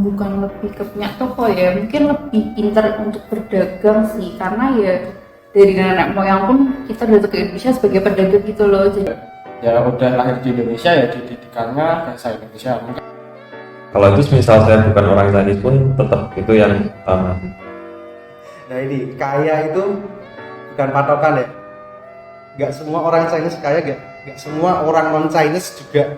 bukan lebih ke punya toko ya, mungkin lebih pintar untuk berdagang sih, karena ya dari nenek moyang pun kita datang ke Indonesia sebagai pedagang gitu loh. Jadi Ya udah lahir di Indonesia ya dididikannya bahasa Indonesia. Mungkin Kalau itu misal saya bukan orang Chinese pun tetap itu yang utama. Nah ini kaya itu bukan patokan ya. Gak semua orang Chinese kaya, gak semua orang non Chinese juga.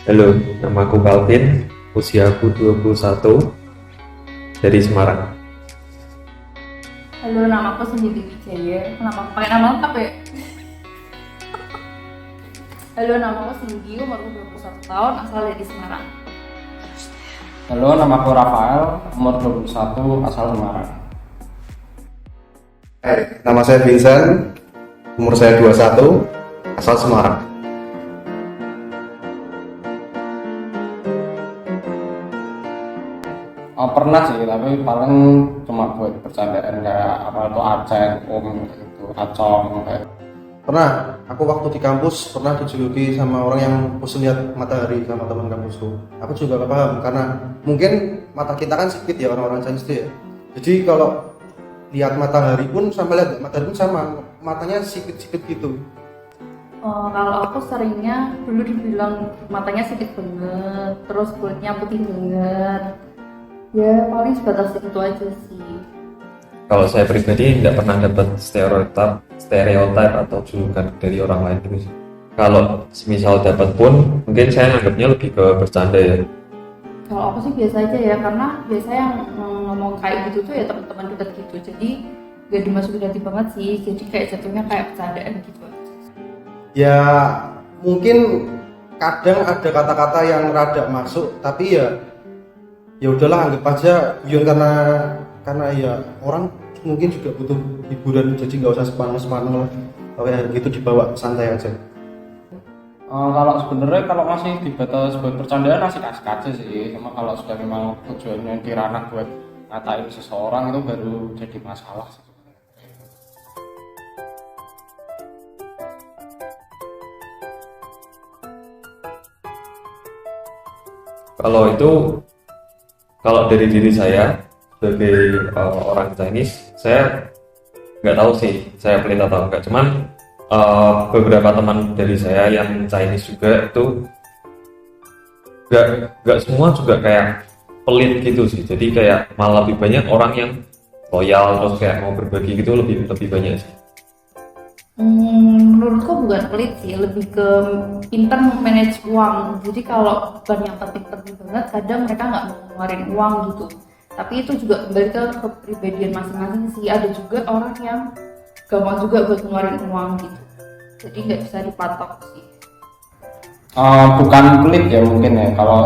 Halo, nama aku Calvin, usiaku 21, dari Semarang. halo, nama aku Cindy Wijaya. Kenapa pakai nama lengkap ya? Halo, nama aku Cindy, umurku 21 tahun, asal dari Semarang. halo, nama aku Rafael, umur 21, asal Semarang. Nama saya Vincent, umur saya 21, asal Semarang. Pernah sih, tapi paling cuma buat bercandaan kayak apa itu aceng, gitu, acong kayak. Pernah, aku waktu di kampus pernah dijuluki sama orang yang bosan lihat matahari sama teman kampusku. Aku juga gak paham karena mungkin mata kita kan sipit ya orang-orang Chinese itu ya. Jadi kalau lihat matahari pun sama lihat matahari pun sama, matanya sipit-sipit gitu. Kalau aku seringnya dulu dibilang matanya sipit banget, terus kulitnya putih banget. Ya paling sebatas itu aja sih. Kalau saya pribadi nggak pernah dapat stereotip atau julukan dari orang lain gitu sih. Kalau semisal dapat pun, mungkin saya anggapnya lebih ke bercanda ya. Kalau aku sih biasa aja ya, karena biasanya yang ngomong kayak gitu tuh ya teman-teman dekat gitu. Jadi gak dimasukin hati banget sih. Jadi kayak jatuhnya kayak bercandaan gitu aja. Ya mungkin kadang ada kata-kata yang rada masuk, tapi ya udahlah anggap aja guyon karena ya orang mungkin juga butuh hiburan, jadi nggak usah sepaneng-sepaneng lah. Kayak gitu dibawa santai aja. Kalau sebenarnya kalau masih dibatas buat bercandaan asik-asik aja sih. Cuma kalau sudah memang tujuannya di ranah buat ngatain seseorang itu baru jadi masalah sih. Kalau dari diri saya sebagai orang Chinese, saya nggak tahu sih saya pelit atau enggak. Cuman beberapa teman dari saya yang Chinese juga itu nggak semua juga kayak pelit gitu sih. Jadi kayak malah lebih banyak orang yang loyal terus kayak mau berbagi gitu lebih banyak sih. Menurutku bukan pelit sih, lebih ke pintar manage uang. Jadi kalau bukan yang penting-penting banget, kadang mereka nggak mau ngeluarin uang gitu. Tapi itu juga kembali ke kepribadian masing-masing sih. Ada juga orang yang gampang juga buat ngeluarin uang gitu. Jadi nggak bisa dipatok sih. Bukan pelit ya mungkin ya. Kalau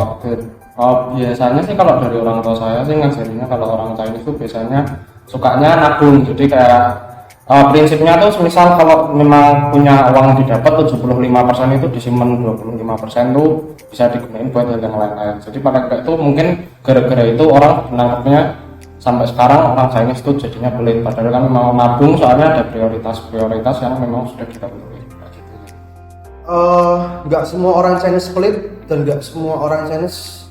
biasanya sih kalau dari orang tua saya sih ngajarinnya kalau orang Chinese itu biasanya sukanya nabung. Jadi kayak prinsipnya tuh misal kalau memang punya uang didapat 75% itu disimpan, 25% tuh bisa digunakan buat hal yang lain-lain. Jadi pada enggak tuh mungkin gara-gara itu orang menangkapnya sampai sekarang orang Chinese tuh jadinya pelit. Padahal kan memang nabung soalnya ada prioritas yang memang sudah kita penuhi. Nggak semua orang Chinese pelit dan nggak semua orang Chinese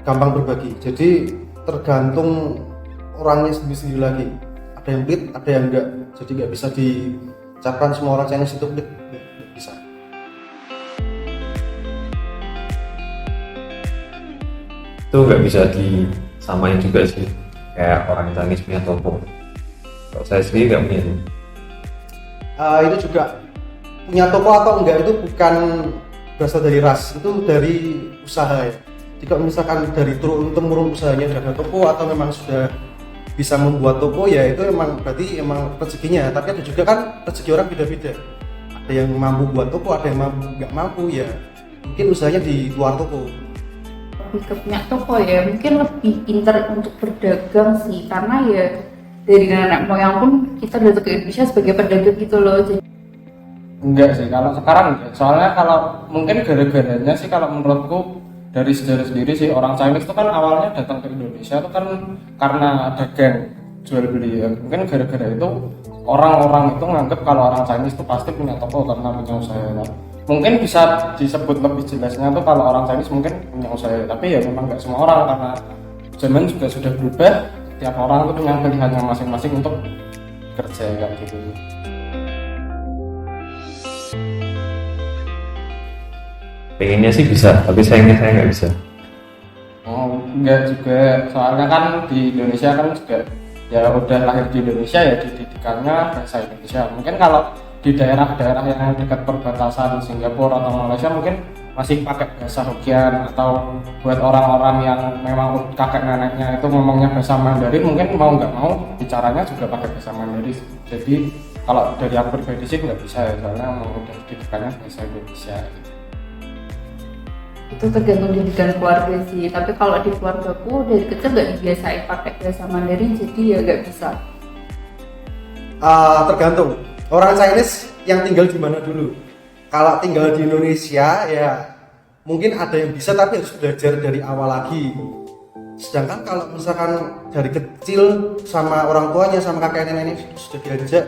gampang berbagi. Jadi tergantung orangnya sendiri lagi. Ada yang pelit, ada yang enggak. Jadi nggak bisa dicapkan semua orang Chinese itu pelit, nggak bisa. Itu nggak bisa disamain juga sih kayak orang Chinese punya toko. Kalau saya sendiri nggak punya. Itu juga punya toko atau enggak itu bukan berasal dari ras, itu dari usaha ya. Jika misalkan dari turun-temurun usahanya sudah ada toko atau memang sudah bisa membuat toko, ya itu emang berarti emang rezekinya. Tapi ada juga kan rezeki orang beda-beda. Ada yang mampu buat toko, ada yang nggak mampu, ya mungkin usahanya di luar toko. Lebih ke punya toko ya, mungkin lebih pintar untuk berdagang sih, karena ya dari nenek moyang pun kita datang ke Indonesia sebagai pedagang gitu loh. Jadi Enggak sih, kalau sekarang enggak. Soalnya kalau mungkin gara-garanya sih kalau menurutku dari sejarah sendiri sih, orang Chinese itu kan awalnya datang ke Indonesia itu kan karena dagang jual beli ya. Mungkin gara-gara itu orang-orang itu nganggap kalau orang Chinese itu pasti punya toko karena punya usaha. Mungkin bisa disebut lebih jelasnya tuh kalau orang Chinese mungkin punya usaha, tapi ya memang nggak semua orang karena zaman juga sudah berubah. Tiap orang tuh punya pilihannya masing-masing untuk kerja kayak gitu. Pengennya sih bisa, tapi sayangnya saya nggak bisa. Oh, enggak juga, soalnya kan di Indonesia kan juga ya udah lahir di Indonesia ya didikannya bahasa Indonesia. Mungkin kalau di daerah-daerah yang dekat perbatasan Singapura atau Malaysia mungkin masih pakai bahasa Hokkien, atau buat orang-orang yang memang kakek neneknya itu ngomongnya bahasa Mandarin mungkin mau nggak mau bicaranya juga pakai bahasa Mandarin. Jadi kalau dari aku pribadi sih nggak bisa ya, soalnya memang udah didikannya bahasa Indonesia. Itu tergantung didikan keluarga sih, tapi kalau di keluargaku dari kecil nggak dibiasain pakai bahasa Mandarin, jadi ya nggak bisa. Tergantung orang Chinese yang tinggal di mana dulu. Kalau tinggal di Indonesia ya mungkin ada yang bisa, tapi harus belajar dari awal lagi. Sedangkan kalau misalkan dari kecil sama orang tuanya sama kakek neneknya sudah diajak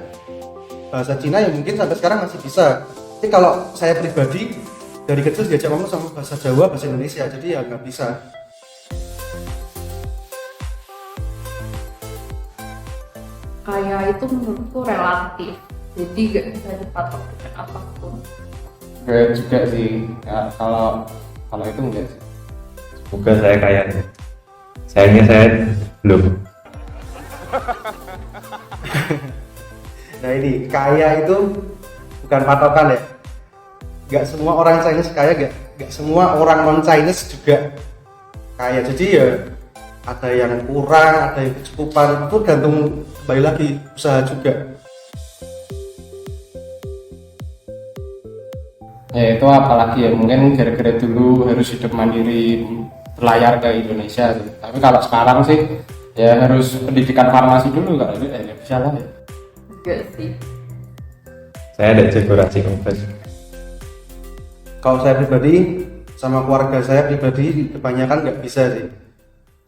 bahasa Cina, ya mungkin sampai sekarang masih bisa. Tapi kalau saya pribadi dari kecil diajak ngomong sama bahasa Jawa, bahasa Indonesia, jadi ya nggak bisa. Kayak itu menurutku relatif, jadi nggak bisa dipatok dengan apapun. Kayak juga sih ya, kalau itu enggak sih. Semoga saya kaya. Sayangnya saya belum. Nah ini kaya itu bukan patokan ya. Gak semua orang Chinese kaya, gak semua orang non Chinese juga kaya. Jadi ya ada yang kurang, ada yang kecukupan, itu gantung kembali lagi usaha juga. Ya itu apalagi ya, mungkin gara-gara dulu harus hidup mandiri berlayar ke Indonesia sih. Tapi kalau sekarang sih ya harus pendidikan farmasi dulu kan, ya bisa lah ya. Enggak sih. Saya ada jago racik obat. Kalau saya pribadi sama keluarga saya pribadi kebanyakan nggak bisa sih.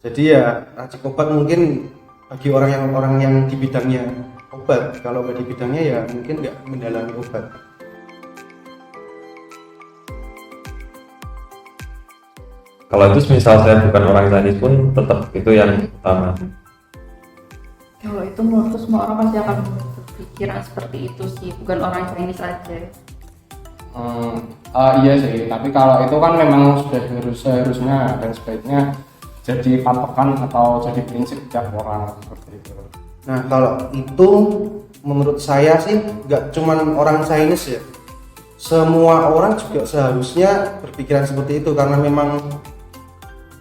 Jadi ya racik obat mungkin bagi orang yang di bidangnya obat. Kalau nggak di bidangnya ya mungkin nggak mendalami obat. Kalau itu misal saya bukan orang Chinese pun tetap itu yang utama. Kalau itu menurutku semua orang pasti akan berpikiran seperti itu sih, bukan orang Chinese aja. Iya sih, tapi kalau itu kan memang sudah seharusnya dan sebaiknya jadi patokan atau jadi prinsip tiap orang seperti itu. Nah kalau itu menurut saya sih nggak cuman orang Chinese ya, semua orang juga seharusnya berpikiran seperti itu, karena memang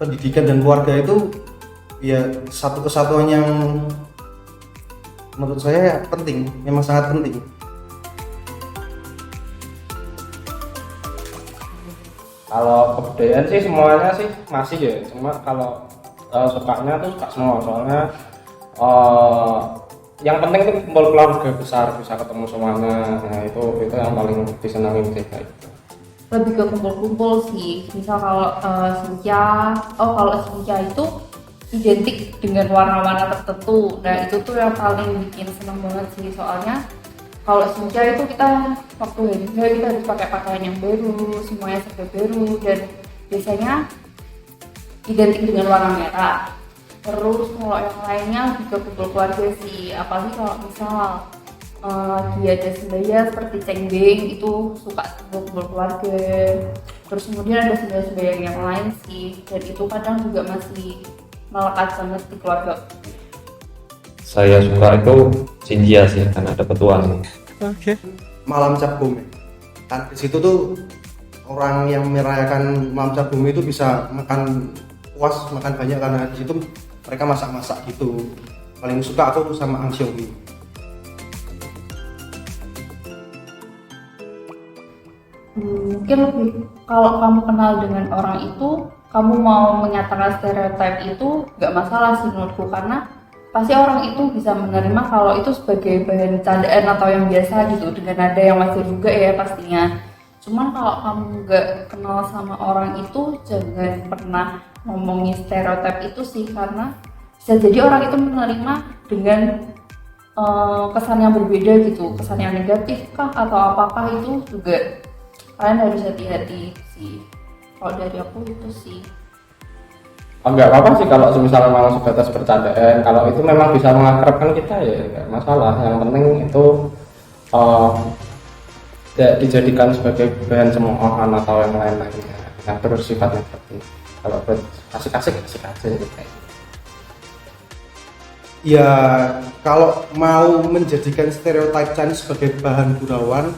pendidikan dan keluarga itu ya satu kesatuan yang menurut saya penting, memang sangat penting. Kalau kebudayaan sih semuanya sih masih ya, cuma kalau sukanya tuh suka semua, soalnya yang penting itu kumpul keluarga besar, bisa ketemu semuanya. Nah itu yang paling disenangi sih kayak gitu. Lebih ke kumpul-kumpul sih. Misal kalau senja itu identik dengan warna-warna tertentu. Nah itu tuh yang paling bikin seneng banget sih, soalnya kalau senja itu kita waktu hari kita harus pakai pakaian yang baru, semuanya serba baru, dan biasanya identik dengan warna merah. Terus kalau yang lainnya lebih ke kumpul keluarga sih, apalagi kalau misal dia ada sembaya seperti cengbeng, itu suka kumpul keluarga. Terus kemudian ada sembaya yang lain sih, dan itu kadang juga masih melekat banget di keluarga. Saya suka itu Xinjia sih, karena ada petualang. Malam Cap Gome, kan di situ tuh orang yang merayakan Malam Cap Gome itu bisa makan puas, makan banyak, karena di situ mereka masak-masak gitu. Paling suka aku sama Ang Xiong Mi. Mungkin lebih kalau kamu kenal dengan orang itu, kamu mau menyatakan stereotip itu nggak masalah sih menurutku, karena pasti orang itu bisa menerima kalau itu sebagai bahan candaan atau yang biasa gitu, dengan nada yang wajar juga ya pastinya. Cuman kalau kamu nggak kenal sama orang itu, jangan pernah ngomongin stereotip itu sih, karena bisa jadi orang itu menerima dengan kesan yang berbeda gitu, kesan yang negatif kah atau apakah, itu juga kalian harus hati-hati sih. Kalau dari aku itu sih. Enggak apa-apa sih kalau misalnya memang sebatas bercandaan, kalau itu memang bisa mengakrabkan kita ya enggak masalah. Yang penting itu tidak dijadikan sebagai bahan cemoohan atau yang lain-lainnya. Nah, terus sifatnya seperti kalau asik-asik aja gitu. Ya kalau mau menjadikan stereotip Chinese sebagai bahan gurauan,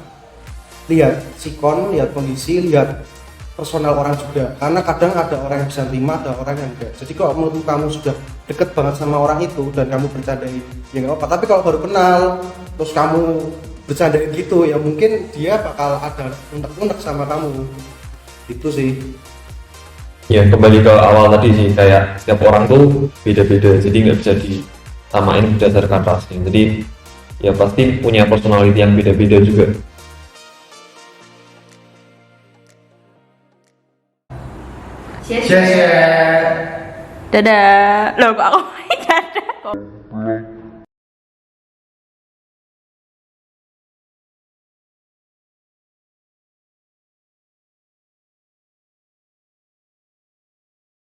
lihat sikon, lihat kondisi, lihat personal orang juga, karena kadang ada orang yang bisa terima, ada orang yang enggak. Jadi kalau menurut kamu sudah deket banget sama orang itu dan kamu bercandain, ya nggak apa-apa. Tapi kalau baru kenal terus kamu bercandain gitu, ya mungkin dia bakal ada unek-unek sama kamu. Itu sih. Ya kembali ke awal tadi sih, kayak setiap orang tuh beda-beda, jadi nggak bisa disamain berdasarkan rasnya. Jadi ya pasti punya personality yang beda-beda juga. Dadah. Loh, kok aku dadah kok.